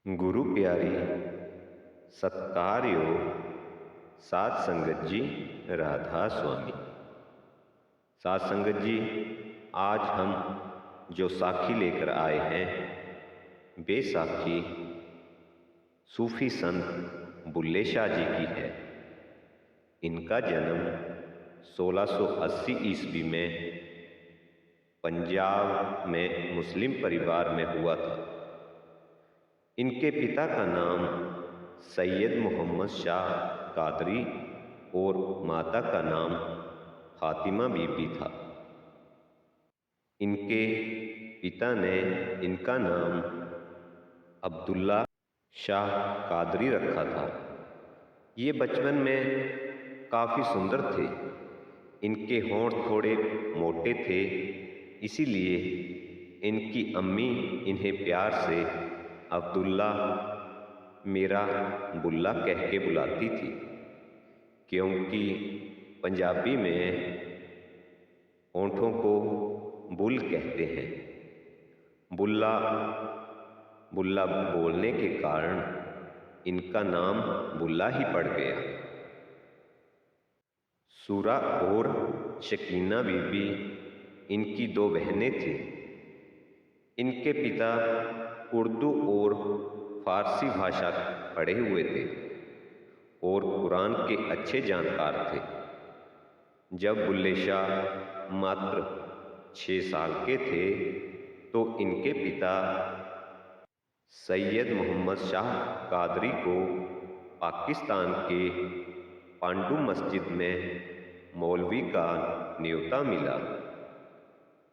गुरु प्यारी सत्कार योग साध संगत जी राधा स्वामी। साध संगत जी, आज हम जो साखी लेकर आए हैं वे साखी सूफी संत बुल्ले शाह जी की है। इनका जन्म 1680 ईस्वी में पंजाब में मुस्लिम परिवार में हुआ था। इनके पिता का नाम सैयद मोहम्मद शाह कादरी और माता का नाम फातिमा बीबी था। इनके पिता ने इनका नाम अब्दुल्ला शाह कादरी रखा था। ये बचपन में काफ़ी सुंदर थे। इनके होंठ थोड़े मोटे थे, इसीलिए इनकी अम्मी इन्हें प्यार से अब्दुल्ला मेरा बुल्ला कह के बुलाती थी, क्योंकि पंजाबी में होंठों को बुल कहते हैं। बुल्ला बुल्ला बोलने के कारण इनका नाम बुल्ला ही पड़ गया। सूरा और शकीना बीबी इनकी दो बहनें थीं। इनके पिता उर्दू और फारसी भाषा पढ़े हुए थे और कुरान के अच्छे जानकार थे। जब बुल्ले शाह मात्र 6 साल के थे तो इनके पिता सैयद मोहम्मद शाह कादरी को पाकिस्तान के पांडू मस्जिद में मौलवी का न्योता मिला।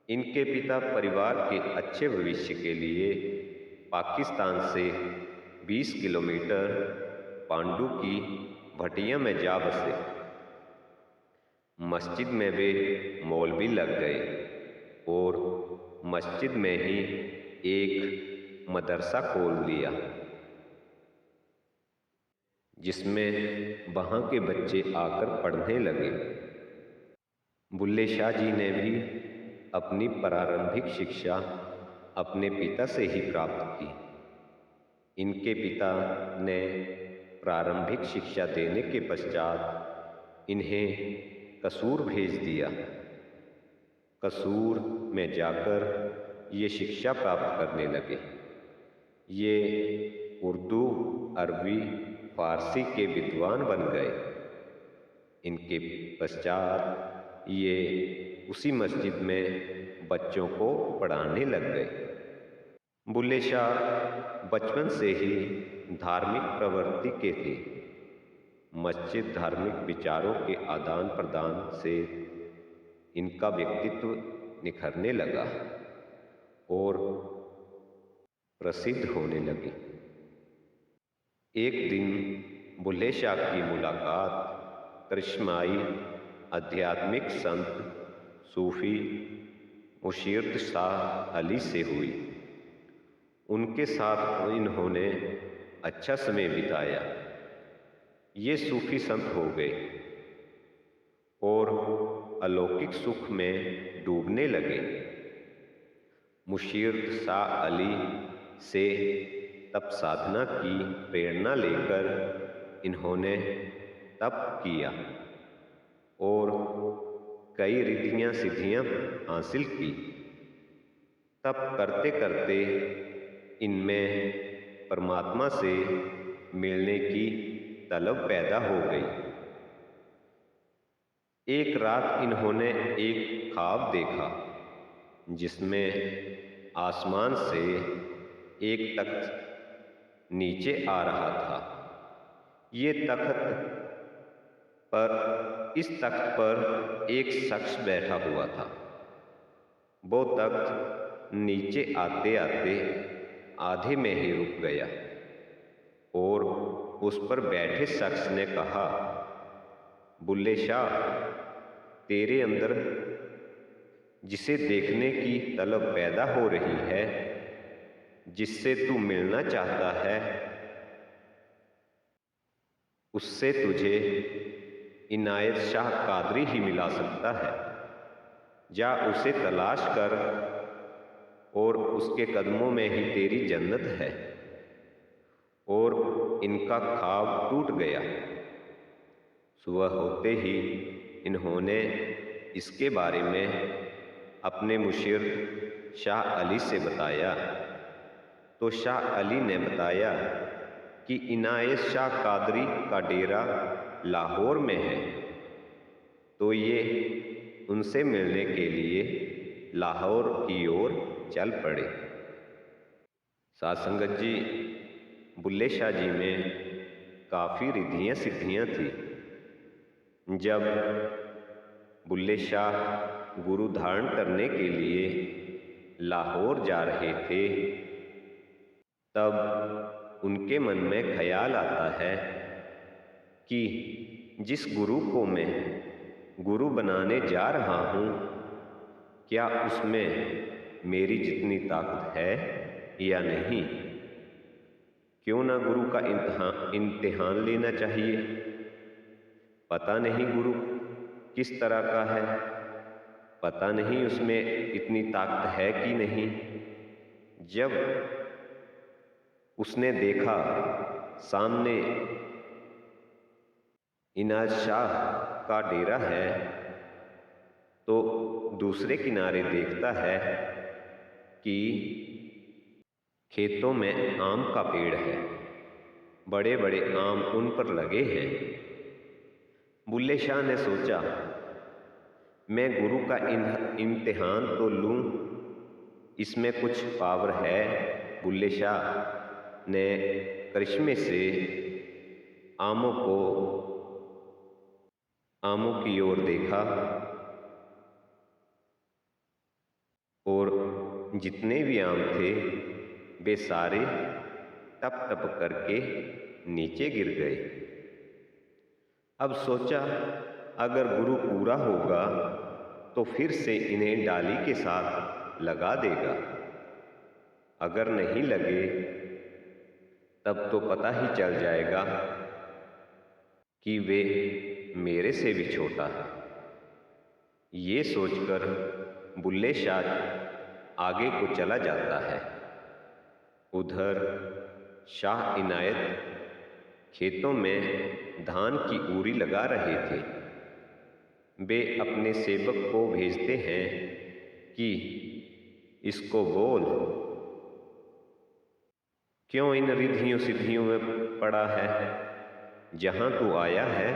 इनके पिता परिवार के अच्छे भविष्य के लिए पाकिस्तान से 20 किलोमीटर पांडू की भटिया में जा बसे। मस्जिद में वे मौलवी लग गए और मस्जिद में ही एक मदरसा खोल दिया, जिसमें वहाँ के बच्चे आकर पढ़ने लगे। बुल्ले शाह जी ने भी अपनी प्रारंभिक शिक्षा अपने पिता से ही प्राप्त की। इनके पिता ने प्रारंभिक शिक्षा देने के पश्चात इन्हें कसूर भेज दिया। कसूर में जाकर ये शिक्षा प्राप्त करने लगे। ये उर्दू, अरबी, फारसी के विद्वान बन गए। इनके पश्चात ये उसी मस्जिद में बच्चों को पढ़ाने लग गए। बुल्ले शाह बचपन से ही धार्मिक प्रवृत्ति के थे। मस्जिद धार्मिक विचारों के आदान प्रदान से इनका व्यक्तित्व निखरने लगा और प्रसिद्ध होने लगे। एक दिन बुल्ले शाह की मुलाकात करिश्माई आध्यात्मिक संत सूफी मुर्शिद शाह अली से हुई। उनके साथ इन्होंने अच्छा समय बिताया। ये सूफी संत हो गए और अलौकिक सुख में डूबने लगे। मुर्शिद शाह अली से तप साधना की प्रेरणा लेकर इन्होंने तप किया और कई रिद्धियां सिद्धियां हासिल की। तप करते करते इनमें परमात्मा से मिलने की तलब पैदा हो गई। एक रात इन्होंने एक ख्वाब देखा, जिसमें आसमान से एक तख्त नीचे आ रहा था। ये इस तख्त पर एक शख्स बैठा हुआ था। वो तख्त नीचे आते आते आधे में ही रुक गया और उस पर बैठे शख्स ने कहा, बुल्ले शाह, तेरे अंदर जिसे देखने की तलब पैदा हो रही है, जिससे तू मिलना चाहता है, उससे तुझे इनायत शाह कादरी ही मिला सकता है। जा उसे तलाश कर और उसके कदमों में ही तेरी जन्नत है। और इनका ख्वाब टूट गया। सुबह होते ही इन्होंने इसके बारे में अपने मुशीर शाह अली से बताया, तो शाह अली ने बताया कि इनायत शाह कादरी का डेरा लाहौर में है, तो ये उनसे मिलने के लिए लाहौर की ओर चल पड़े। साध संगत जी, बुल्ले शाह जी में काफ़ी रिद्धियाँ सिद्धियाँ थी। जब बुल्ले शाह गुरु धारण करने के लिए लाहौर जा रहे थे, तब उनके मन में ख्याल आता है कि जिस गुरु को मैं गुरु बनाने जा रहा हूँ, क्या उसमें मेरी जितनी ताकत है या नहीं। क्यों ना गुरु का इम्तिहान लेना चाहिए। पता नहीं गुरु किस तरह का है, पता नहीं उसमें इतनी ताकत है कि नहीं। जब उसने देखा सामने इनायत शाह का डेरा है, तो दूसरे किनारे देखता है कि खेतों में आम का पेड़ है, बड़े बड़े आम उन पर लगे हैं। बुल्ले शाह ने सोचा, मैं गुरु का इम्तिहान तो लूं, इसमें कुछ पावर है। बुल्ले शाह ने करिश्मे से आमों की ओर देखा और जितने भी आम थे वे सारे टप टप करके नीचे गिर गए। अब सोचा, अगर गुरु पूरा होगा तो फिर से इन्हें डाली के साथ लगा देगा, अगर नहीं लगे तब तो पता ही चल जाएगा कि वे मेरे से भी छोटा है। ये सोचकर बुल्ले शाह आगे को चला जाता है। उधर शाह इनायत खेतों में धान की ऊरी लगा रहे थे। वे अपने सेवक को भेजते हैं कि इसको बोल, क्यों इन रिद्धियों सिद्धियों में पड़ा है। जहां तू आया है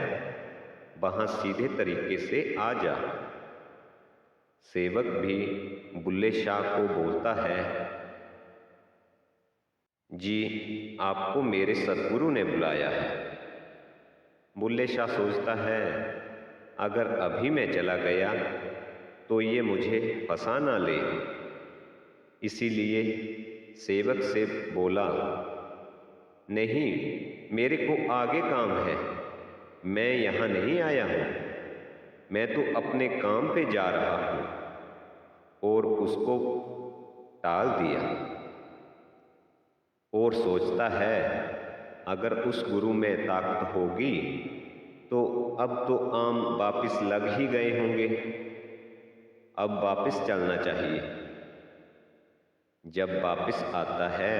वहां सीधे तरीके से आ जा। सेवक भी बुल्ले शाह को बोलता है, जी आपको मेरे सद्गुरु ने बुलाया है। बुल्ले शाह सोचता है, अगर अभी मैं चला गया तो ये मुझे फंसा ना ले। इसीलिए सेवक से बोला, नहीं मेरे को आगे काम है, मैं यहाँ नहीं आया हूँ, मैं तो अपने काम पे जा रहा हूँ। और उसको टाल दिया और सोचता है, अगर उस गुरु में ताकत होगी तो अब तो आम वापिस लग ही गए होंगे, अब वापिस चलना चाहिए। जब वापिस आता है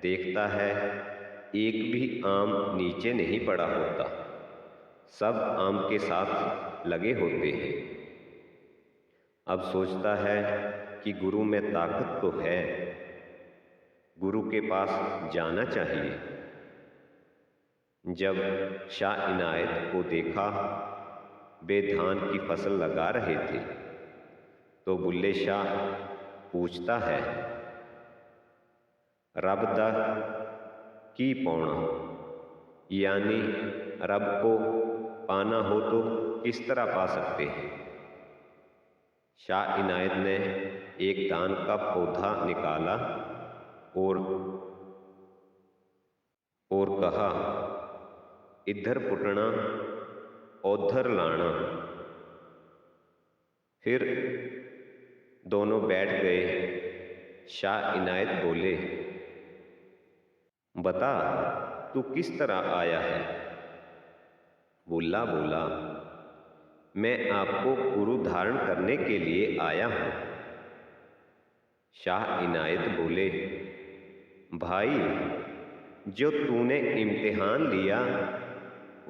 देखता है एक भी आम नीचे नहीं पड़ा होता, सब आम के साथ लगे होते हैं। अब सोचता है कि गुरु में ताकत तो है, गुरु के पास जाना चाहिए। जब शाह इनायत को देखा वे धान की फसल लगा रहे थे, तो बुल्ले शाह पूछता है, रब दा की पाना, यानी रब को पाना हो तो किस तरह पा सकते हैं। शाह इनायत ने एक धान का पौधा निकाला और कहा, इधर पुटना उधर लाना। फिर दोनों बैठ गए। शाह इनायत बोले, बता तू किस तरह आया है। बुल्ला बोला, मैं आपको गुरु धारण करने के लिए आया हूँ। शाह इनायत बोले, भाई जो तूने इम्तिहान लिया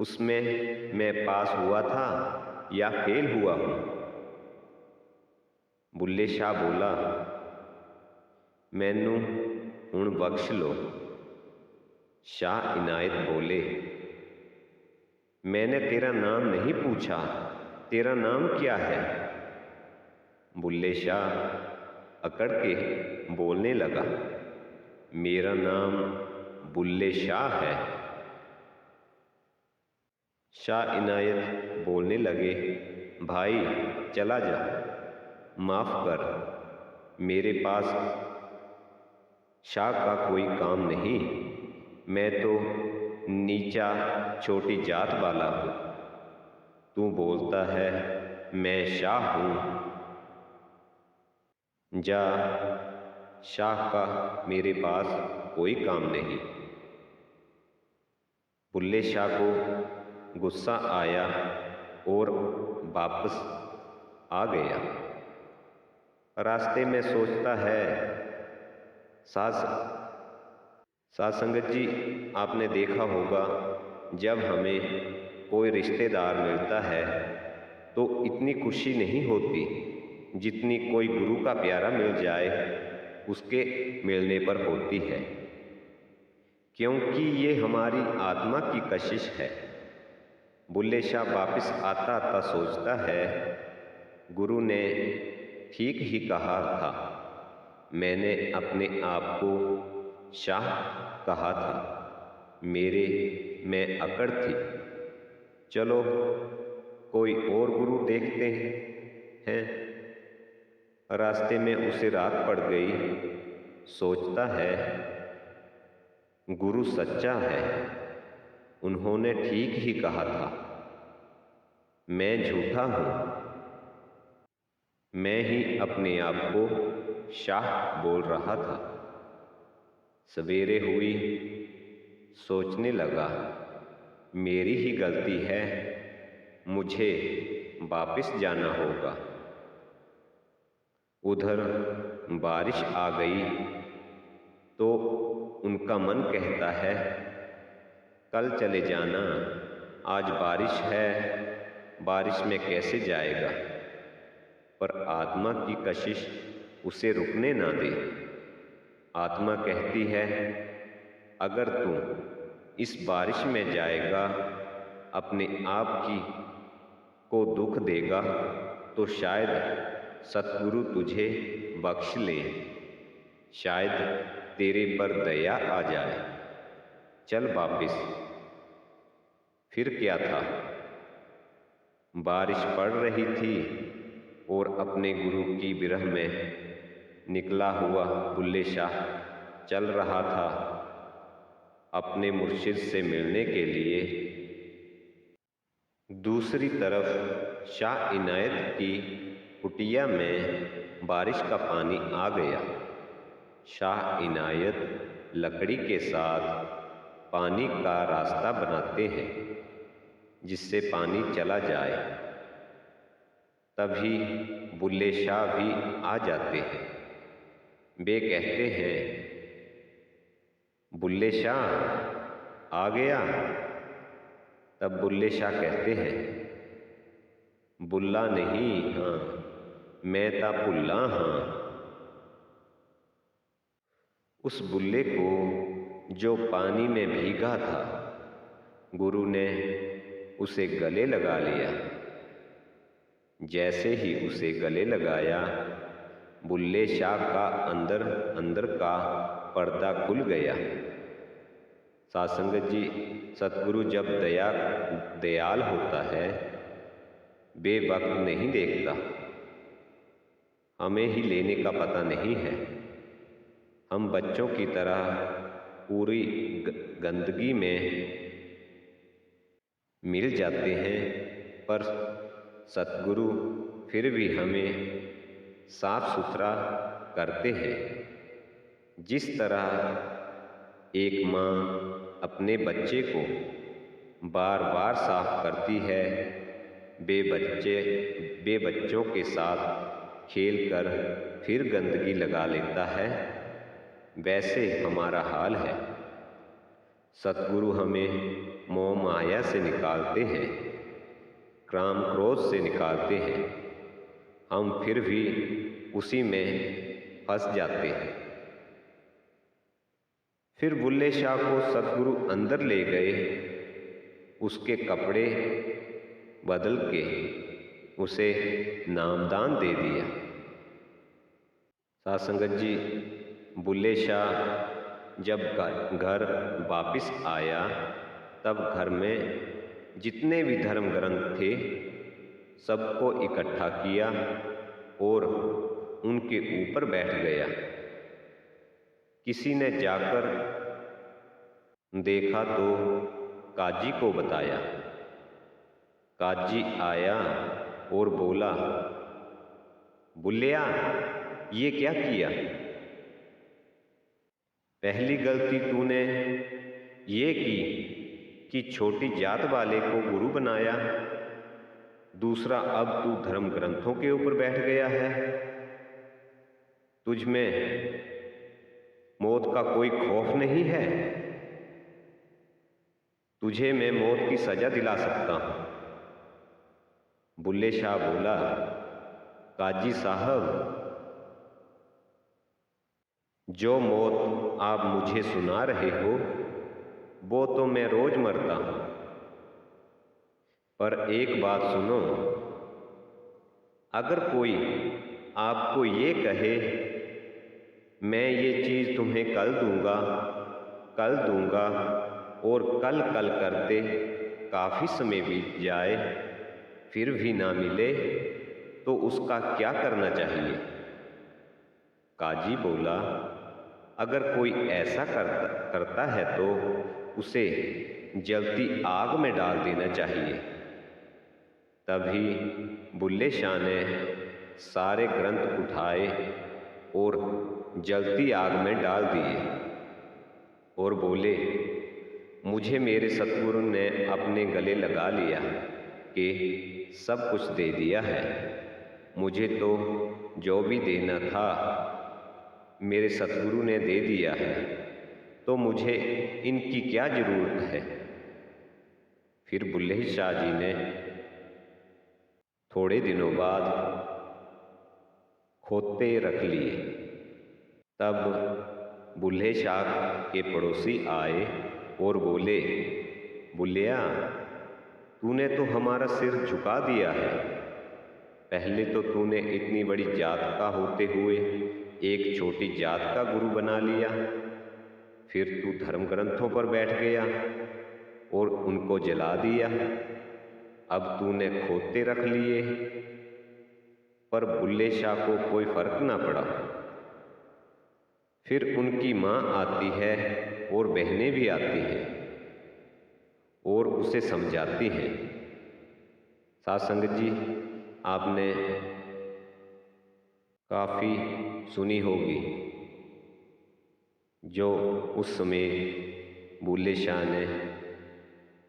उसमें मैं पास हुआ था या फेल हुआ हूँ? बुल्ले शाह बोला, मैनू हुण बख्श लो। शाह इनायत बोले, मैंने तेरा नाम नहीं पूछा, तेरा नाम क्या है? बुल्ले शाह अकड़ के बोलने लगा, मेरा नाम बुल्ले शाह है। शाह इनायत बोलने लगे, भाई चला जा, माफ़ कर, मेरे पास शाह का कोई काम नहीं, मैं तो नीचा छोटी जात वाला हूँ। तू बोलता है मैं शाह हूँ, जा, शाह का मेरे पास कोई काम नहीं। बुल्ले शाह को गुस्सा आया और वापस आ गया। रास्ते में सोचता है, साध संगत जी, आपने देखा होगा जब हमें कोई रिश्तेदार मिलता है तो इतनी खुशी नहीं होती जितनी कोई गुरु का प्यारा मिल जाए उसके मिलने पर होती है, क्योंकि ये हमारी आत्मा की कशिश है। बुल्ले शाह वापस आता आता सोचता है, गुरु ने ठीक ही कहा था, मैंने अपने आप को शाह कहा था, मेरे में अकड़ थी। चलो कोई और गुरु देखते हैं। रास्ते में उसे रात पड़ गई। सोचता है, गुरु सच्चा है, उन्होंने ठीक ही कहा था, मैं झूठा हूँ, मैं ही अपने आप को शाह बोल रहा था। सवेरे हुई, सोचने लगा, मेरी ही गलती है, मुझे वापस जाना होगा। उधर बारिश आ गई तो उनका मन कहता है, कल चले जाना, आज बारिश है, बारिश में कैसे जाएगा? पर आत्मा की कशिश उसे रुकने ना दे। आत्मा कहती है, अगर तू इस बारिश में जाएगा, अपने आप की को दुख देगा तो शायद सतगुरु तुझे बख्श ले, शायद तेरे पर दया आ जाए। चल वापिस। फिर क्या था, बारिश पड़ रही थी और अपने गुरु की विरह में निकला हुआ बुल्ले शाह चल रहा था अपने मुर्शिद से मिलने के लिए। दूसरी तरफ शाह इनायत की कुटिया में बारिश का पानी आ गया। शाह इनायत लकड़ी के साथ पानी का रास्ता बनाते हैं जिससे पानी चला जाए। तभी बुल्ले शाह भी आ जाते हैं। वे कहते हैं, बुल्ले शाह आ गया। तब बुल्ले शाह कहते हैं, बुल्ला नहीं, हाँ मैं ता भुल्ला हाँ। उस बुल्ले को जो पानी में भीगा था, गुरु ने उसे गले लगा लिया। जैसे ही उसे गले लगाया, बुल्ले शाह का अंदर अंदर का पर्दा खुल गया। साध संगत जी, सतगुरु जब दयाल होता है, बेवक्त नहीं देखता। हमें ही लेने का पता नहीं है। हम बच्चों की तरह पूरी गंदगी में मिल जाते हैं, पर सतगुरु फिर भी हमें साफ सुथरा करते हैं। जिस तरह एक माँ अपने बच्चे को बार बार साफ करती है, बे बच्चों के साथ खेलकर फिर गंदगी लगा लेता है, वैसे हमारा हाल है। सतगुरु हमें मोह माया से निकालते हैं, काम क्रोध से निकालते हैं, हम फिर भी उसी में फंस जाते हैं। फिर बुल्ले शाह को सतगुरु अंदर ले गए, उसके कपड़े बदल के उसे नामदान दे दिया। साध संगत जी, बुल्ले शाह जब घर वापिस आया तब घर में जितने भी धर्म ग्रंथ थे सबको इकट्ठा किया और उनके ऊपर बैठ गया। किसी ने जाकर देखा तो काजी को बताया। काजी आया और बोला, बुल्लिया ये क्या किया? पहली गलती तूने ये की कि छोटी जात वाले को गुरु बनाया, दूसरा अब तू धर्म ग्रंथों के ऊपर बैठ गया है। तुझ में मौत का कोई खौफ नहीं है? तुझे मैं मौत की सजा दिला सकता हूं। बुल्ले शाह बोला, काजी साहब, जो मौत आप मुझे सुना रहे हो वो तो मैं रोज मरता हूं, पर एक बात सुनो, अगर कोई आपको ये कहे मैं ये चीज तुम्हें कल दूंगा और कल करते काफी समय बीत जाए फिर भी ना मिले तो उसका क्या करना चाहिए? काजी बोला, अगर कोई ऐसा करता है तो उसे जलती आग में डाल देना चाहिए। तभी बुल्ले शाह ने सारे ग्रंथ उठाए और जलती आग में डाल दिए और बोले, मुझे मेरे सतगुरु ने अपने गले लगा लिया कि सब कुछ दे दिया है, मुझे तो जो भी देना था मेरे सतगुरु ने दे दिया है, तो मुझे इनकी क्या जरूरत है? फिर बुल्ले शाह जी ने थोड़े दिनों बाद खोते रख लिए। तब बुल्ले शाह के पड़ोसी आए और बोले, बुल्लिया तूने तो हमारा सिर झुका दिया है। पहले तो तूने इतनी बड़ी जात का होते हुए एक छोटी जात का गुरु बना लिया, फिर तू धर्म ग्रंथों पर बैठ गया और उनको जला दिया। अब तूने खोते रख लिए। पर बुल्ले शाह को कोई फर्क ना पड़ा। फिर उनकी माँ आती है और बहनें भी आती हैं और उसे समझाती हैं। साध संगत जी, आपने काफ़ी सुनी होगी जो उस समय बुल्ले शाह ने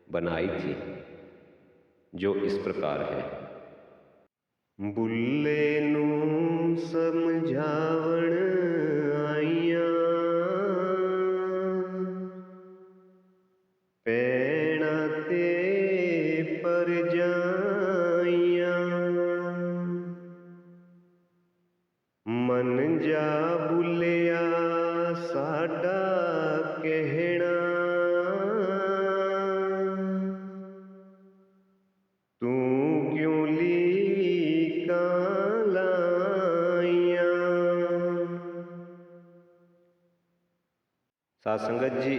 बनाई थी, जो इस प्रकार है। बुल्ले नू समझावण आइया, पैणा ते पर जाइया, मन जा बुलिया साडा कहना, तू क्यों लीका लाइया। साध संगत जी,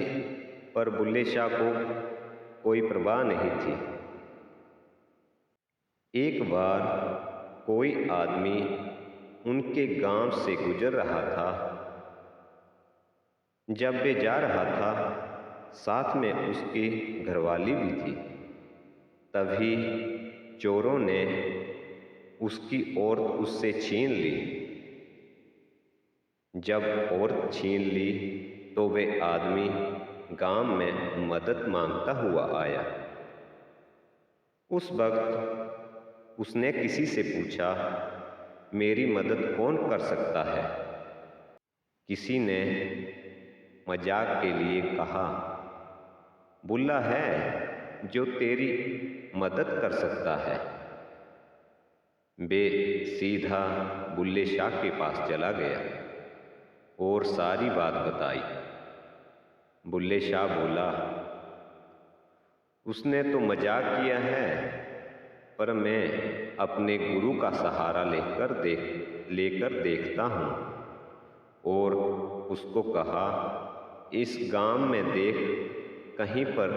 पर बुल्ले शाह को कोई परवाह नहीं थी। एक बार कोई आदमी उनके गांव से गुजर रहा था। जब वे जा रहा था, साथ में उसकी घरवाली भी थी। तभी चोरों ने उसकी औरत उससे छीन ली। जब औरत छीन ली तो वे आदमी गांव में मदद मांगता हुआ आया। उस वक्त उसने किसी से पूछा, मेरी मदद कौन कर सकता है? किसी ने मजाक के लिए कहा, बुल्ला है जो तेरी मदद कर सकता है। बे सीधा बुल्ले शाह के पास चला गया और सारी बात बताई। बुल्ले शाह बोला, उसने तो मजाक किया है, पर मैं अपने गुरु का सहारा लेकर देखता हूँ। और उसको कहा, इस गांव में देख, कहीं पर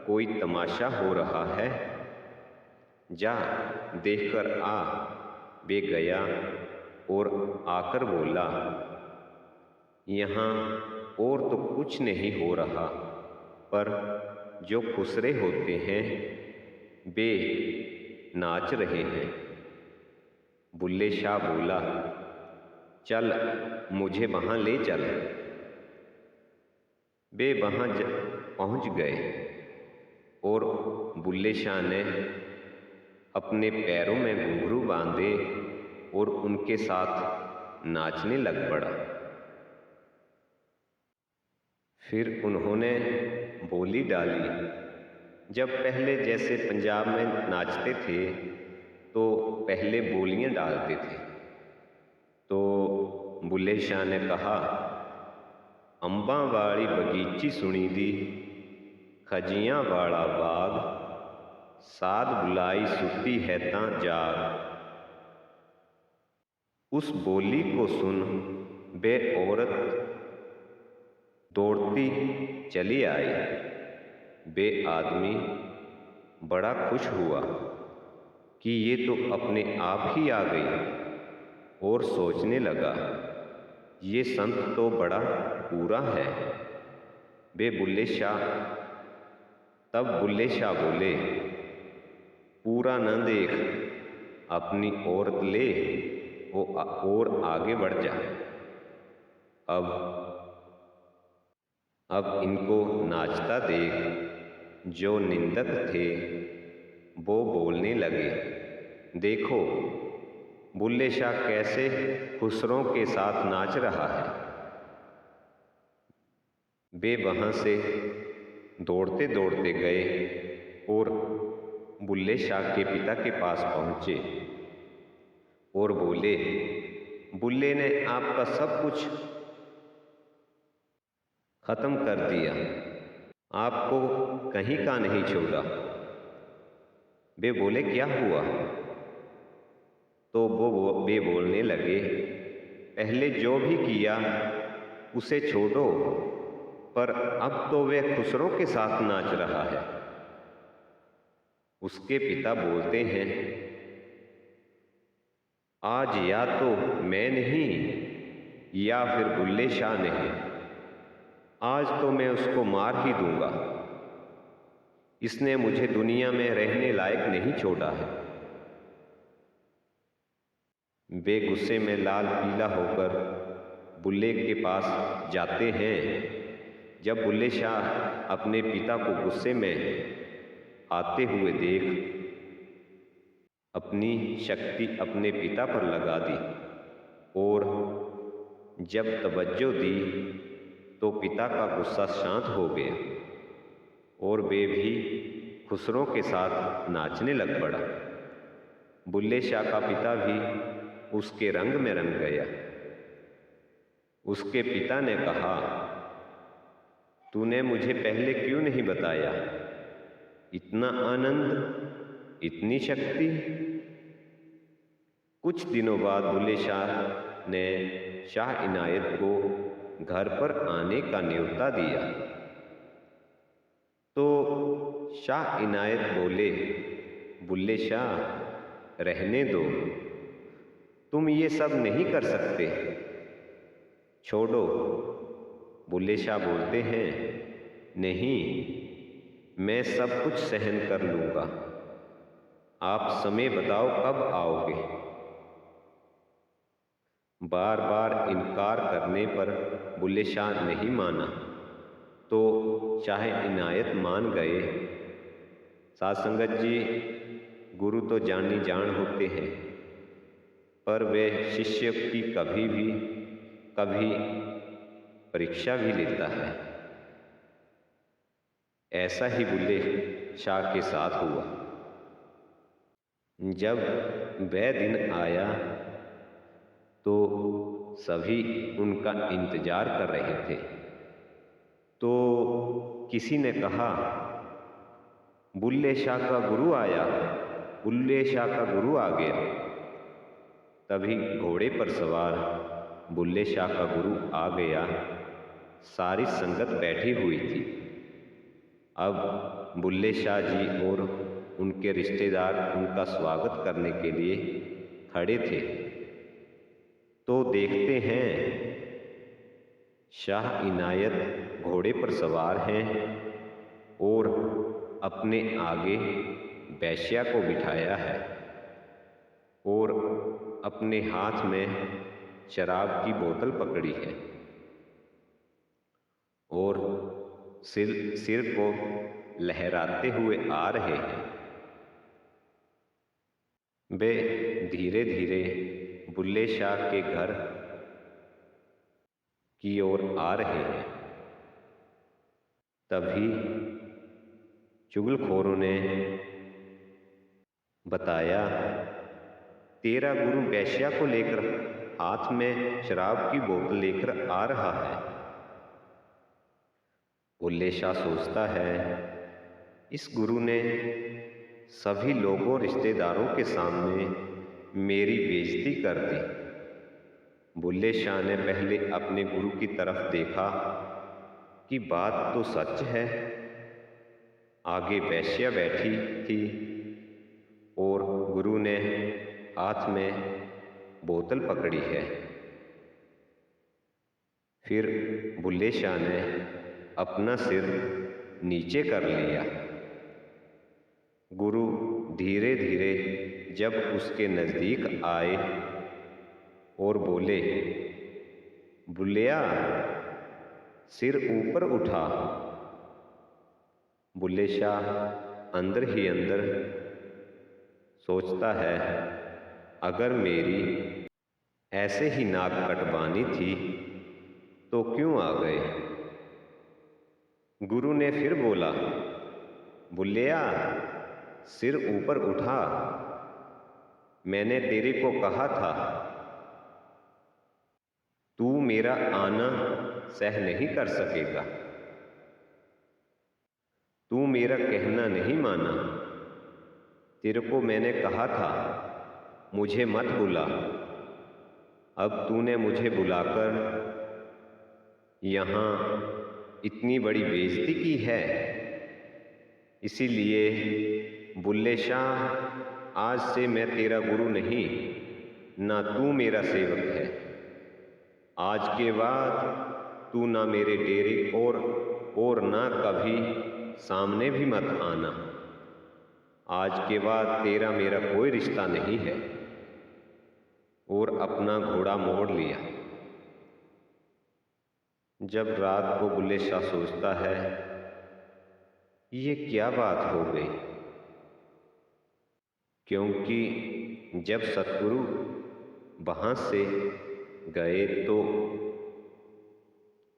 कोई तमाशा हो रहा है, जा देखकर आ। वे गया और आकर बोला, यहाँ और तो कुछ नहीं हो रहा, पर जो खुसरे होते हैं वे नाच रहे हैं। बुल्ले शाह बोला, चल मुझे वहाँ ले चल। वे वहाँ पहुँच गए और बुल्ले शाह ने अपने पैरों में घुंघरू बांधे और उनके साथ नाचने लग पड़ा। फिर उन्होंने बोली डाली, जब पहले जैसे पंजाब में नाचते थे तो पहले बोलियां डालते थे। तो बुल्ले शाह ने कहा, अंबा वाली बगीची सुनी दी, खजियां वाला बाग, साध बुलाई सुती है तां जाग। उस बोली को सुन बे औरत दौड़ती चली आई। बे आदमी बड़ा खुश हुआ कि ये तो अपने आप ही आ गई और सोचने लगा, ये संत तो बड़ा पूरा है। तब बुल्ले शाह बोले, पूरा न देख, अपनी औरत ले और आगे बढ़ जा। अब इनको नाचता देख। जो निंदक थे वो बोलने लगे, देखो बुल्ले शाह कैसे खुसरों के साथ नाच रहा है। वे वहां से दौड़ते दौड़ते गए और बुल्ले शाह के पिता के पास पहुंचे और बोले, बुल्ले ने आपका सब कुछ खत्म कर दिया, आपको कहीं का नहीं छोड़ा। वे बोले, क्या हुआ? तो वे बोलने लगे, पहले जो भी किया उसे छोड़ो, पर अब तो वे खुसरों के साथ नाच रहा है। उसके पिता बोलते हैं, आज या तो मैं नहीं या फिर बुल्ले शाह नहीं, आज तो मैं उसको मार ही दूंगा। इसने मुझे दुनिया में रहने लायक नहीं छोड़ा है। वे गुस्से में लाल पीला होकर बुल्ले के पास जाते हैं। जब बुल्ले शाह अपने पिता को गुस्से में आते हुए देख अपनी शक्ति अपने पिता पर लगा दी और जब तवज्जो दी तो पिता का गुस्सा शांत हो गया और वे भी खुसरों के साथ नाचने लग पड़ा। बुल्ले शाह का पिता भी उसके रंग में रंग गया। उसके पिता ने कहा, तूने मुझे पहले क्यों नहीं बताया? इतना आनंद, इतनी शक्ति। कुछ दिनों बाद बुल्ले शाह ने शाह इनायत को घर पर आने का न्योता दिया। तो शाह इनायत बोले, बुल्ले शाह, रहने दो, तुम ये सब नहीं कर सकते, छोड़ो। बुल्ले शाह बोलते हैं, नहीं, मैं सब कुछ सहन कर लूंगा, आप समय बताओ कब आओगे। बार बार इनकार करने पर बुल्ले शाह नहीं माना तो शाह इनायत मान गए। साध संगत जी, गुरु तो जानी जान होते हैं, पर वे शिष्य की कभी परीक्षा भी लेता है। ऐसा ही बुल्ले शाह के साथ हुआ। जब वह दिन आया तो सभी उनका इंतजार कर रहे थे। तो किसी ने कहा, बुल्ले शाह का गुरु आया, बुल्ले शाह का गुरु आ गया। तभी घोड़े पर सवार बुल्ले शाह का गुरु आ गया। सारी संगत बैठी हुई थी। अब बुल्ले शाह जी और उनके रिश्तेदार उनका स्वागत करने के लिए खड़े थे। तो देखते हैं शाह इनायत घोड़े पर सवार हैं और अपने आगे वेश्या को बिठाया है और अपने हाथ में शराब की बोतल पकड़ी है और सिर को लहराते हुए आ रहे हैं। वे धीरे धीरे बुल्ले शाह के घर की ओर आ रहे हैं। तभी चुगलखोरों ने बताया, तेरा गुरु वेश्या को लेकर हाथ में शराब की बोतल लेकर आ रहा है। बुल्ले शाह सोचता है, इस गुरु ने सभी लोगों रिश्तेदारों के सामने मेरी बेइज्जती कर दी। बुल्ले शाह ने पहले अपने गुरु की तरफ देखा कि बात तो सच है। आगे वेश्या बैठी थी और गुरु ने हाथ में बोतल पकड़ी है। फिर बुल्ले शाह ने अपना सिर नीचे कर लिया। गुरु धीरे धीरे जब उसके नज़दीक आए और बोले, बुल्लिया सिर ऊपर उठा। बुल्ले शाह अंदर ही अंदर सोचता है, अगर मेरी ऐसे ही नाक कटवानी थी तो क्यों आ गए। गुरु ने फिर बोला, बुल्लिया सिर ऊपर उठा, मैंने तेरे को कहा था तू मेरा आना सह नहीं कर सकेगा। तू मेरा कहना नहीं माना। तेरे को मैंने कहा था मुझे मत बुला। अब तूने मुझे बुलाकर यहाँ इतनी बड़ी बेइज्जती की है। इसीलिए बुल्ले शाह आज से मैं तेरा गुरु नहीं, ना तू मेरा सेवक है। आज के बाद तू ना मेरे डेरे और ना कभी सामने भी मत आना। आज के बाद तेरा मेरा कोई रिश्ता नहीं है। और अपना घोड़ा मोड़ लिया। जब रात को बुल्ले शाह सोचता है, ये क्या बात हो गई, क्योंकि जब सतगुरु वहाँ से गए तो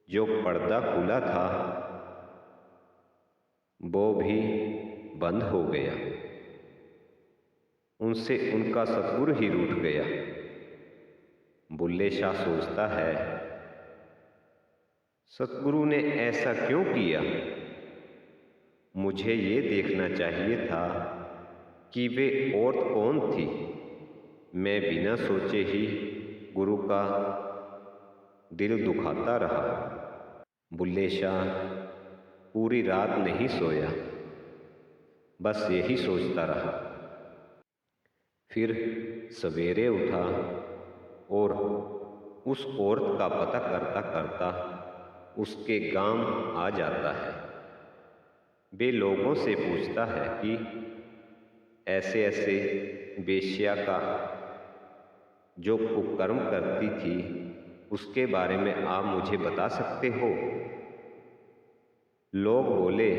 जो पर्दा खुला था वो भी बंद हो गया। उनसे उनका सतगुरु ही रूठ गया। बुल्ले शाह सोचता है, सतगुरु ने ऐसा क्यों किया। मुझे ये देखना चाहिए था कि वे औरत कौन थी। मैं बिना सोचे ही गुरु का दिल दुखाता रहा। बुल्ले शाह पूरी रात नहीं सोया, बस यही सोचता रहा। फिर सवेरे उठा और उस औरत का पता करता करता उसके गांव आ जाता है। वे लोगों से पूछता है कि ऐसे ऐसे वेश्या का जो कुकर्म करती थी उसके बारे में आप मुझे बता सकते हो। लोग बोले,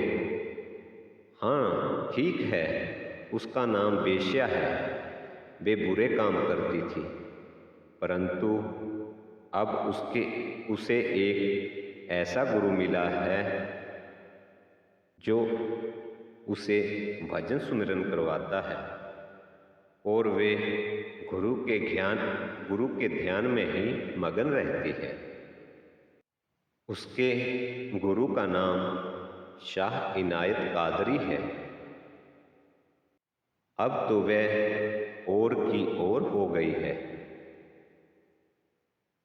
हाँ ठीक है, उसका नाम वेश्या है, वे बुरे काम करती थी, परंतु अब उसे एक ऐसा गुरु मिला है जो उसे भजन सुमिरन करवाता है और वे गुरु के ध्यान में ही मगन रहती है। उसके गुरु का नाम शाह इनायत कादरी है। अब तो वह और की ओर हो गई है।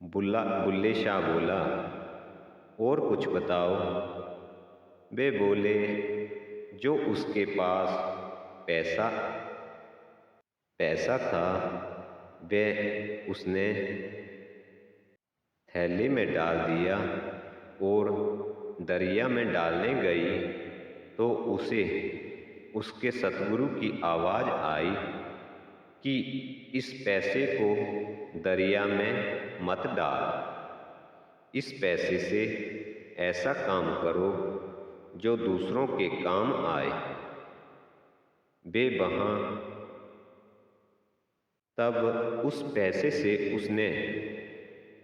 बुल्ले शाह बोला, और कुछ बताओ। वे बोले, जो उसके पास पैसा था वह उसने थैली में डाल दिया और दरिया में डालने गई तो उसे उसके सतगुरु की आवाज़ आई कि इस पैसे को दरिया में मत डाल, इस पैसे से ऐसा काम करो जो दूसरों के काम आए। वे वहाँ तब उस पैसे से उसने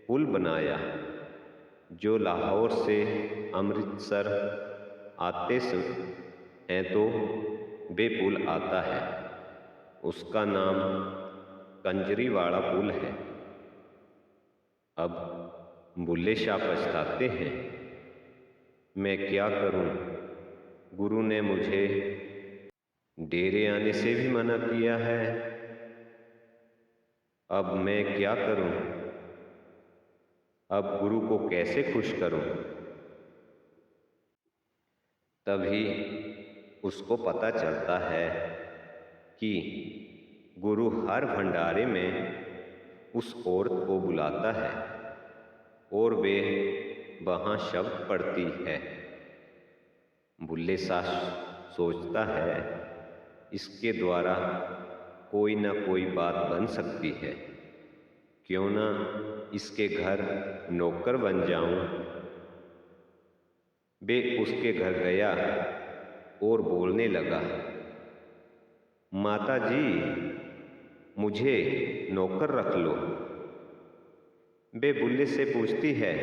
पुल बनाया जो लाहौर से अमृतसर आते हैं तो वे पुल आता है। उसका नाम कंजरीवाड़ा पुल है। अब बुल्ले शाह पछताते हैं, मैं क्या करूं? गुरु ने मुझे डेरे आने से भी मना किया है। अब मैं क्या करूं? अब गुरु को कैसे खुश करूं? तभी उसको पता चलता है कि गुरु हर भंडारे में उस औरत को बुलाता है और वे वहाँ शब्द पढ़ती है। बुल्ले शाह सोचता है, इसके द्वारा कोई ना कोई बात बन सकती है, क्यों ना इसके घर नौकर बन जाऊं। वे उसके घर गया और बोलने लगा, माता जी मुझे नौकर रख लो। वे बुल्ले से पूछती है,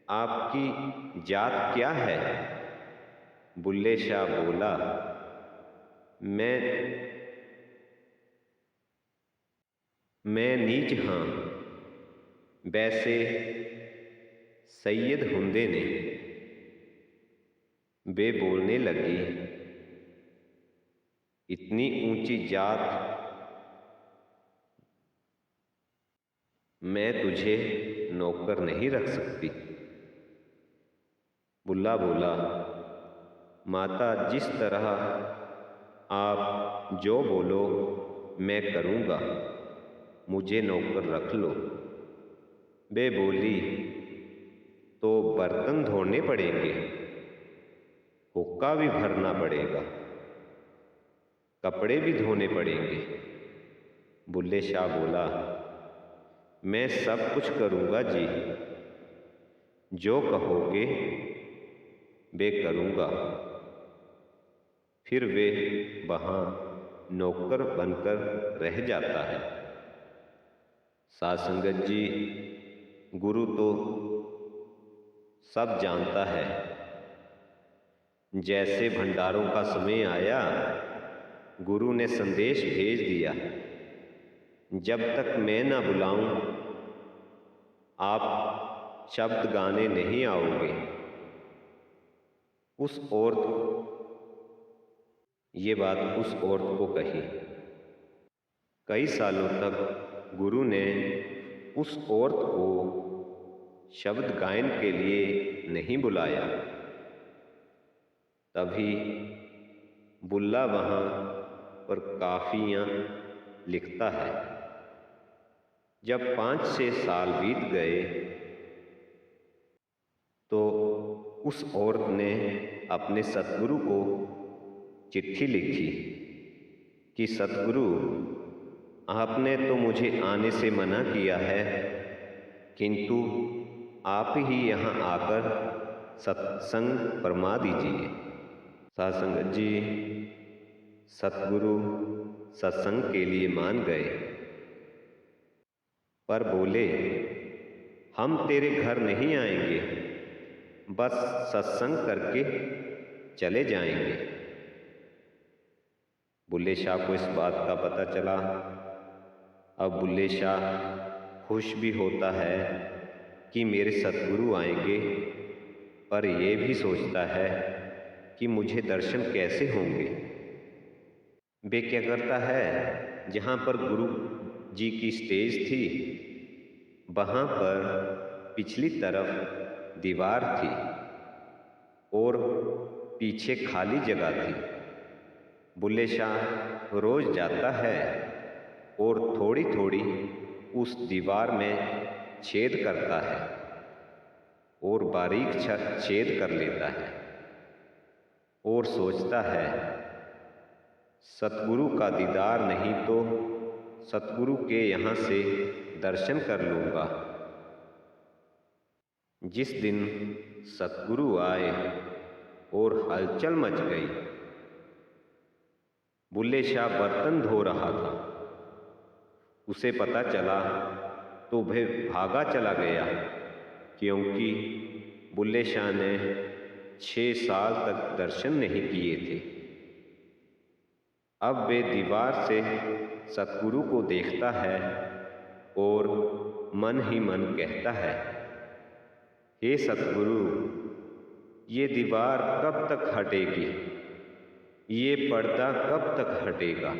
आपकी जात क्या है? बुल्ले शाह बोला, मैं नीच हाँ, वैसे सैयद हुंदे ने। वे बोलने लगी, इतनी ऊंची जात मैं तुझे नौकर नहीं रख सकती। बुल्ला बोला, माता जिस तरह आप जो बोलो मैं करूँगा, मुझे नौकर रख लो। वे बोली, तो बर्तन धोने पड़ेंगे, हुक्का भी भरना पड़ेगा, कपड़े भी धोने पड़ेंगे। बुल्ले शाह बोला, मैं सब कुछ करूँगा जी, जो कहोगे वे करूँगा। फिर वे वहाँ नौकर बनकर रह जाता है। साध संगत जी, गुरु तो सब जानता है। जैसे भंडारों का समय आया, गुरु ने संदेश भेज दिया, जब तक मैं ना बुलाऊं आप शब्द गाने नहीं आओगे। ये बात उस औरत को कही। कई सालों तक गुरु ने उस औरत को शब्द गायन के लिए नहीं बुलाया। तभी बुल्ला वहाँ पर काफियाँ लिखता है। जब 5-6 साल बीत गए तो उस औरत ने अपने सतगुरु को चिट्ठी लिखी कि सतगुरु, आपने तो मुझे आने से मना किया है, किंतु आप ही यहाँ आकर सत्संग फरमा दीजिए। साध संगत जी, सतगुरु सत्संग के लिए मान गए, पर बोले, हम तेरे घर नहीं आएंगे, बस सत्संग करके चले जाएंगे। बुल्ले शाह को इस बात का पता चला। अब बुल्ले शाह खुश भी होता है कि मेरे सतगुरु आएंगे, पर यह भी सोचता है कि मुझे दर्शन कैसे होंगे। वे क्या करता है, जहाँ पर गुरु जी की स्टेज थी वहाँ पर पिछली तरफ दीवार थी और पीछे खाली जगह थी। बुल्ले शाह रोज जाता है और थोड़ी थोड़ी उस दीवार में छेद करता है और बारीक छेद कर लेता है और सोचता है सतगुरु का दीदार नहीं तो सतगुरु के यहाँ से दर्शन कर लूँगा। जिस दिन सतगुरु आए और हलचल मच गई। बुल्ले शाह बर्तन धो रहा था, उसे पता चला तो वह भागा चला गया, क्योंकि बुल्ले शाह ने 6 साल तक दर्शन नहीं किए थे। अब वे दीवार से सतगुरु को देखता है और मन ही मन कहता है, हे सतगुरु, ये दीवार कब तक हटेगी, ये पर्दा कब तक हटेगा।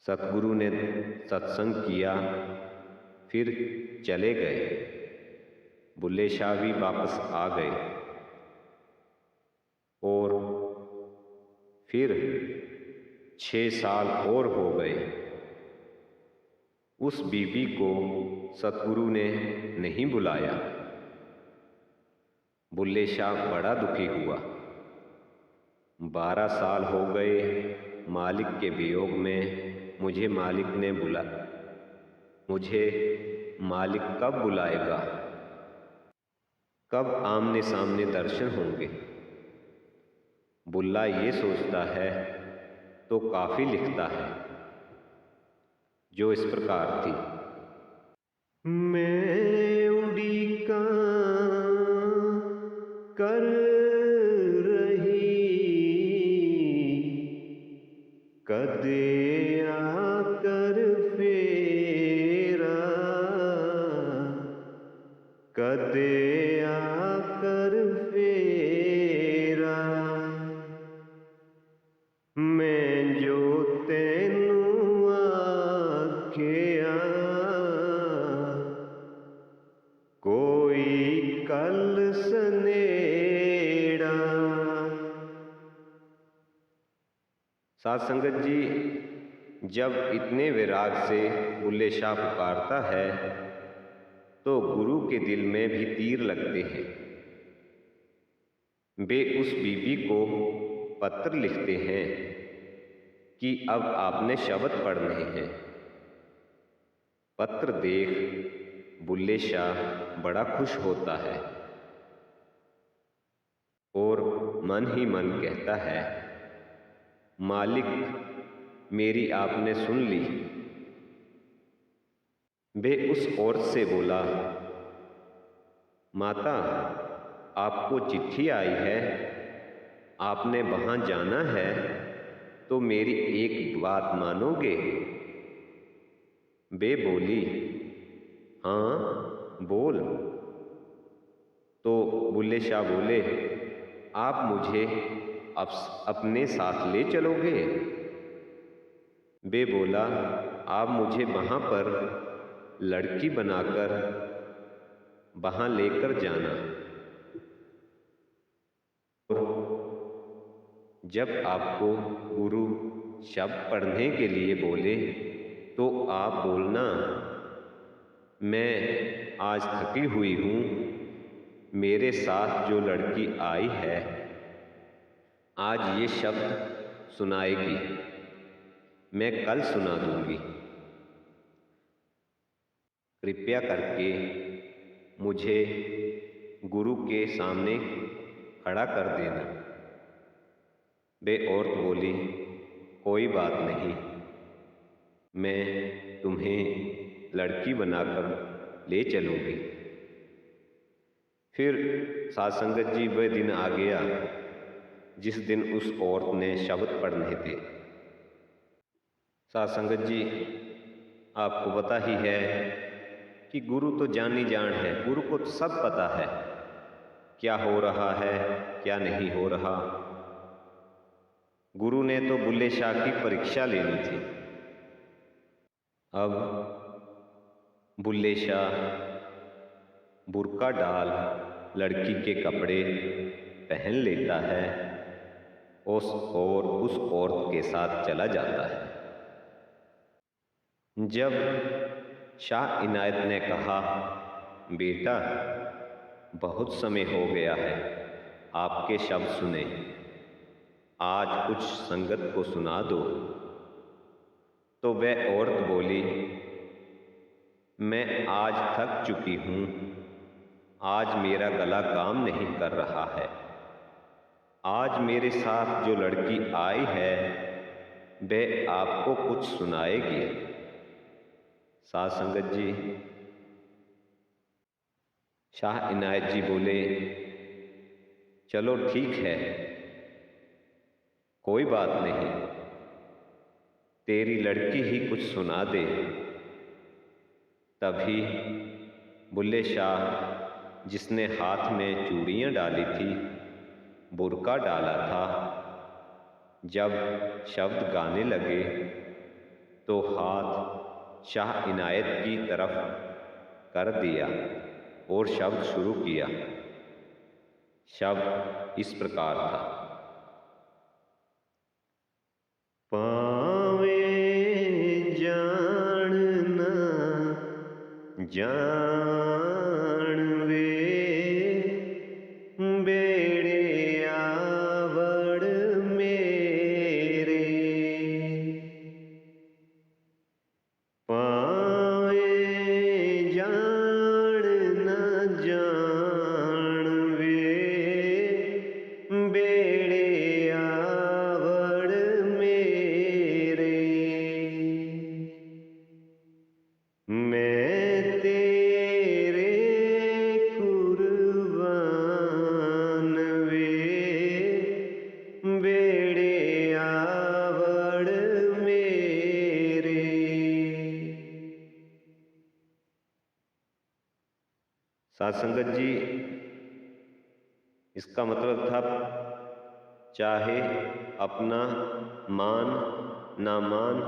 सतगुरु ने सत्संग किया, फिर चले गए। बुल्ले शाह भी वापस आ गए और फिर 6 साल और हो गए। उस बीबी को सतगुरु ने नहीं बुलाया। बुल्ले शाह बड़ा दुखी हुआ। 12 साल हो गए मालिक के वियोग में, मुझे मालिक कब बुलाएगा, कब आमने सामने दर्शन होंगे। बुल्ला ये सोचता है तो काफी लिखता है, जो इस प्रकार थी। मैं उड़ीका कर रही, कदे आकर फेरा, कदे आकर फेरा, मैं जो तेनू आखिया, कोई कल सनेड़ा। साध संगत जी, जब इतने विराग से बुल्ले शाह पुकारता है तो गुरु के दिल में भी तीर लगते हैं। वे उस बीबी को पत्र लिखते हैं कि अब आपने शब्द पढ़ने हैं। पत्र देख बुल्ले शाह बड़ा खुश होता है और मन ही मन कहता है, मालिक मेरी आपने सुन ली। वे उस औरत से बोला, माता आपको चिट्ठी आई है, आपने वहां जाना है, तो मेरी एक बात मानोगे। वे बोली, हाँ बोल। तो बुल्ले शाह बोले, आप मुझे अपने साथ ले चलोगे। वे बोला, आप मुझे वहां पर लड़की बनाकर वहां लेकर जाना। जब आपको गुरु शब्द पढ़ने के लिए बोले तो आप बोलना, मैं आज थकी हुई हूँ, मेरे साथ जो लड़की आई है आज ये शब्द सुनाएगी, मैं कल सुना दूंगी। कृपया करके मुझे गुरु के सामने खड़ा कर देना। वे औरत बोली, कोई बात नहीं, मैं तुम्हें लड़की बनाकर ले चलूंगी। फिर साध संगत जी वह दिन आ गया जिस दिन उस औरत ने शब्द पढ़ने थे। साध संगत जी, आपको पता ही है कि गुरु तो जानी जान है, गुरु को तो सब पता है क्या हो रहा है क्या नहीं हो रहा। गुरु ने तो बुल्ले शाह की परीक्षा लेनी थी। अब बुल्ले शाह बुर्का डाल लड़की के कपड़े पहन लेता है और उस औरत के साथ चला जाता है। जब शाह इनायत ने कहा, बेटा बहुत समय हो गया है आपके शब्द सुने, आज कुछ संगत को सुना दो, तो वह औरत बोली, मैं आज थक चुकी हूँ, आज मेरा गला काम नहीं कर रहा है। आज मेरे साथ जो लड़की आई है वह आपको कुछ सुनाएगी। साध संगत जी, शाह इनायत जी बोले, चलो ठीक है, कोई बात नहीं, तेरी लड़की ही कुछ सुना दे। तभी बुल्ले शाह, जिसने हाथ में चूड़ियाँ डाली थी, बुर्का डाला था, जब शब्द गाने लगे तो हाथ शाह इनायत की तरफ कर दिया और शब्द शुरू किया। शब्द इस प्रकार था, पावे जानना जानवे बेड़े आवड़ मेरे, पावे जानना जानवे बेड़े आवड़ मेरे, मैं तेरे कुर्बान वे बेड़े आवड़ मेरे। साध संगत जी, इसका मतलब था, चाहे अपना मान ना मान,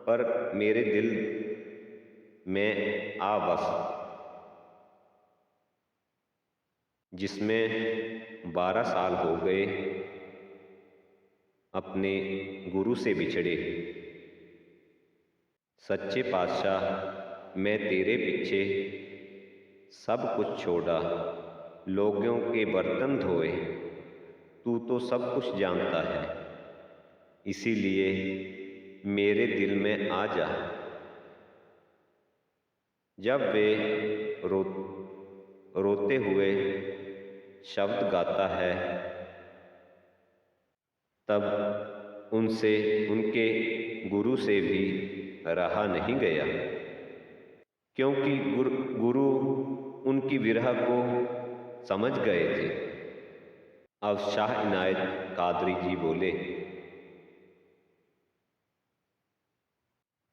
पर मेरे दिल में आ बस, जिसमें 12 साल हो गए अपने गुरु से बिछड़े। सच्चे पातशाह, मैं तेरे पीछे सब कुछ छोड़ा, लोगों के बर्तन धोए, तू तो सब कुछ जानता है, इसीलिए मेरे दिल में आ जा। जब वे रोते हुए शब्द गाता है, तब उनसे, उनके गुरु से भी रहा नहीं गया, क्योंकि गुरु उनकी विरह को समझ गए थे। अब शाह इनायत कादरी जी बोले,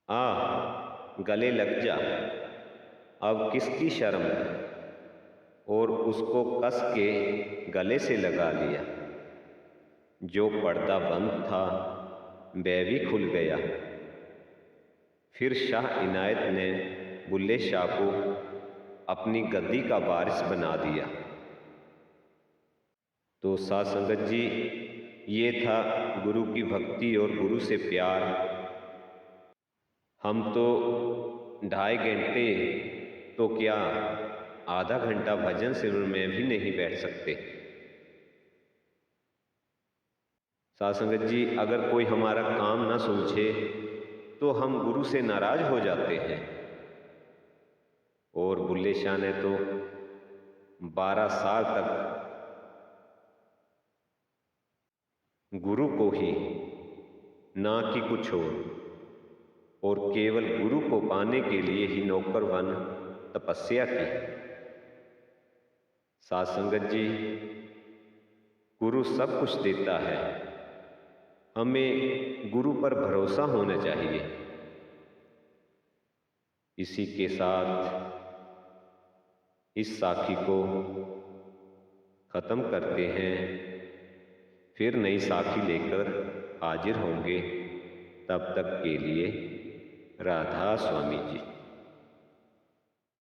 आ गले लग जा, अब किसकी शर्म, और उसको कस के गले से लगा लिया। जो पर्दा बंद था वह भी खुल गया। फिर शाह इनायत ने बुल्ले शाह को अपनी गद्दी का वारिस बना दिया। तो साध संगत जी, ये था गुरु की भक्ति और गुरु से प्यार। हम तो 2.5 घंटे तो क्या, आधा घंटा भजन सिमरन में भी नहीं बैठ सकते। साध संगत जी, अगर कोई हमारा काम ना सुलझे तो हम गुरु से नाराज हो जाते हैं। और बुल्ले शाह ने तो 12 साल तक गुरु को ही, ना कि कुछ और केवल गुरु को पाने के लिए ही नौकर बन तपस्या की। साध संगत जी, गुरु सब कुछ देता है, हमें गुरु पर भरोसा होना चाहिए। इसी के साथ इस साखी को खत्म करते हैं। फिर नई साखी लेकर हाजिर होंगे। तब तक के लिए राधा स्वामी जी।